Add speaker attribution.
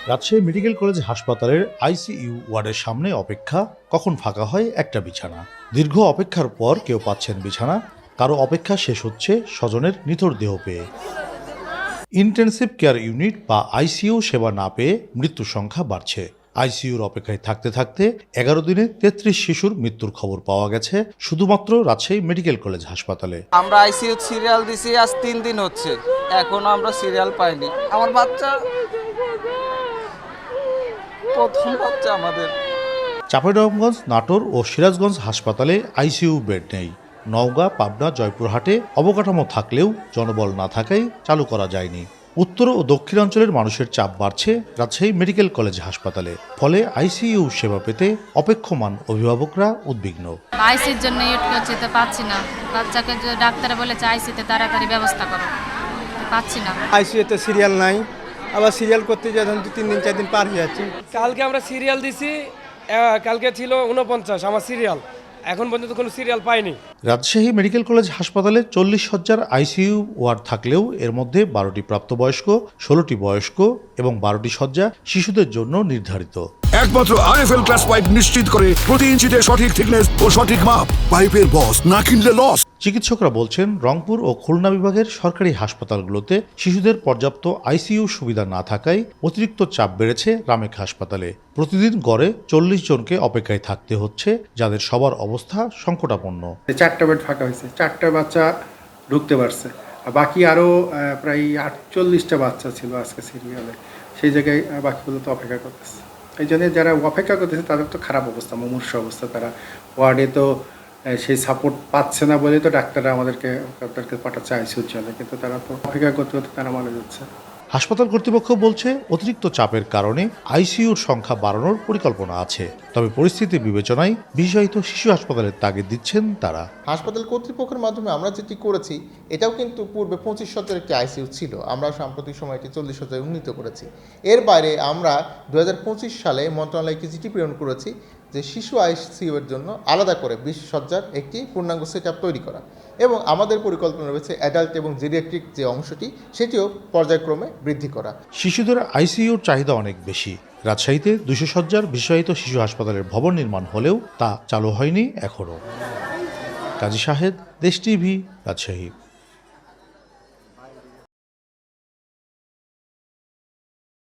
Speaker 1: Rajshahi medical college হাসপাতালের ICU ওয়ার্ডের সামনে অপেক্ষা, কখন ফাঁকা হয় একটা বিছানা। দীর্ঘ অপেক্ষার পর কেউ পাচ্ছেন বিছানা, কারো অপেক্ষা শেষ হচ্ছে স্বজনের নিথর দেহ পেয়ে। ইন্টেনসিভ কেয়ার ইউনিট বা আইসিইউ সেবা না পেয়ে মৃত্যুর সংখ্যা বাড়ছে। আইসিইউর অপেক্ষায় থাকতে থাকতে 11 দিনে 33 শিশুর মৃত্যুর খবর পাওয়া গেছে শুধুমাত্র রাজশাহী মেডিকেল কলেজ হাসপাতালে।
Speaker 2: আমরা আইসিইউ সিরিয়াল দিছি আজ 3 দিন হচ্ছে, এখনো আমরা সিরিয়াল পাইনি। আমার বাচ্চা, প্রথম বাচ্চা আমাদের।
Speaker 1: চাঁপাইনবাবগঞ্জ, নাটোর ও সিরাজগঞ্জ হাসপাতালে আইসিইউ বেড নেই। নওগাঁ, পাবনা, জয়পুরহাটে অবকাঠামো থাকলেও জনবল না থাকায় চালু করা যায়নি। উত্তর ও দক্ষিণাঞ্চলের মানুষের চাপ বাড়ছে রাজশাহী মেডিকেল কলেজ হাসপাতালে, ফলে আইসিইউ সেবা পেতে অপেক্ষমান অভিভাবকরা উদ্বিগ্ন।
Speaker 3: আইসির জন্য ইউট করছি তো পাচ্ছি না। বাচ্চাকে ডাক্তারে বলেছে আইসিতে তাড়াতাড়ি ব্যবস্থা করো, পাচ্ছি না।
Speaker 4: আইসিইউতে সিরিয়াল নাই, আবার সিরিয়াল করতে যখন 2-3 দিন 4 দিন পার হয়ে যাচ্ছে।
Speaker 5: কালকে আমরা সিরিয়াল দিছি, কালকে ছিল 49 আমার সিরিয়াল, এখন পর্যন্ত কোনো সিরিয়াল পাইনি।
Speaker 1: রাজশাহী মেডিকেল কলেজ হাসপাতালে 40 শয্যার আইসিইউ ওয়ার্ড থাকলেও এর মধ্যে 12টি প্রাপ্তবয়স্ক, 16টি বয়স্ক এবং 12টি শয্যা শিশুদের জন্য নির্ধারিত।
Speaker 6: একমাত্র আরএফএল ক্লাস পাইপ নিশ্চিত করে প্রতি ইঞ্চিতে সঠিক থিকনেস ও সঠিক মাপ। পাইপের বস, না কিনলে লস।
Speaker 1: চিকিৎসকরা বলছেন, রংপুর ও খুলনা বিভাগের সরকারি হাসপাতালগুলোতে শিশুদের পর্যাপ্ত আইসিইউ সুবিধা না থাকায় অতিরিক্ত চাপ বেড়েছে রামেক হাসপাতালে। প্রতিদিন গড়ে 40 জনকে অপেক্ষায় থাকতে হচ্ছে, যাদের সবার অবস্থা সংকটাপন্ন।
Speaker 7: 4টা বেড ফাঁকা হয়েছে, 4টা বাচ্চা ঢুকতে পারছে, আর বাকি আরও প্রায় 48টা বাচ্চা ছিল আজকে সিরিয়ালে, সেই জায়গায় বাকিগুলো তো অপেক্ষা করতেছে। এই জন্য যারা অপেক্ষা করতেছে তাদের তো খারাপ অবস্থা, মুমূর্ষু অবস্থা। তারা ওয়ার্ডে তো সেই সাপোর্ট পাচ্ছে না বলে তো ডাক্তাররা আমাদেরকে পাঠাচ্ছে আইসিইউ চলে, কিন্তু তারা তো অপেক্ষা করতে করতে তারা মারা যাচ্ছে।
Speaker 1: হাসপাতাল কর্তৃপক্ষ বলছে, অতিরিক্ত চাপের কারণে আইসিইউর সংখ্যা বাড়ানোর পরিকল্পনা আছে, তবে পরিস্থিতি বিবেচনায় বিশেষায়িত শিশু হাসপাতালের তাগিদ দিচ্ছেন তারা।
Speaker 8: হাসপাতাল কর্তৃপক্ষের মাধ্যমে আমরা যেটি করেছি, এটাও কিন্তু পূর্বে 25 শয্যার একটি আইসিইউ ছিল, আমরা সাম্প্রতিক সময় এটি 40 শয্যায় উন্নীত করেছি। এর বাইরে আমরা 2025 সালে মন্ত্রণালয়কে চিঠি প্রেরণ করেছি যে শিশু আইসিইউ এর জন্য আলাদা করে 20 শয্যার একটি পূর্ণাঙ্গ সেটআপ তৈরি করা, এবং আমাদের পরিকল্পনা রয়েছে অ্যাডাল্ট এবং জেরিয়াট্রিক যে অংশটি সেটিও পর্যায়ক্রমে বৃদ্ধি করা।
Speaker 1: শিশুদের আইসিইউর চাহিদা অনেক বেশি। রাজশাহীতে 200 শয্যার বিশেষায়িত শিশু হাসপাতালের ভবন নির্মাণ হলেও তা চালু হয়নি এখনও। কাজী শাহেদ, দেশ টিভি, রাজশাহী।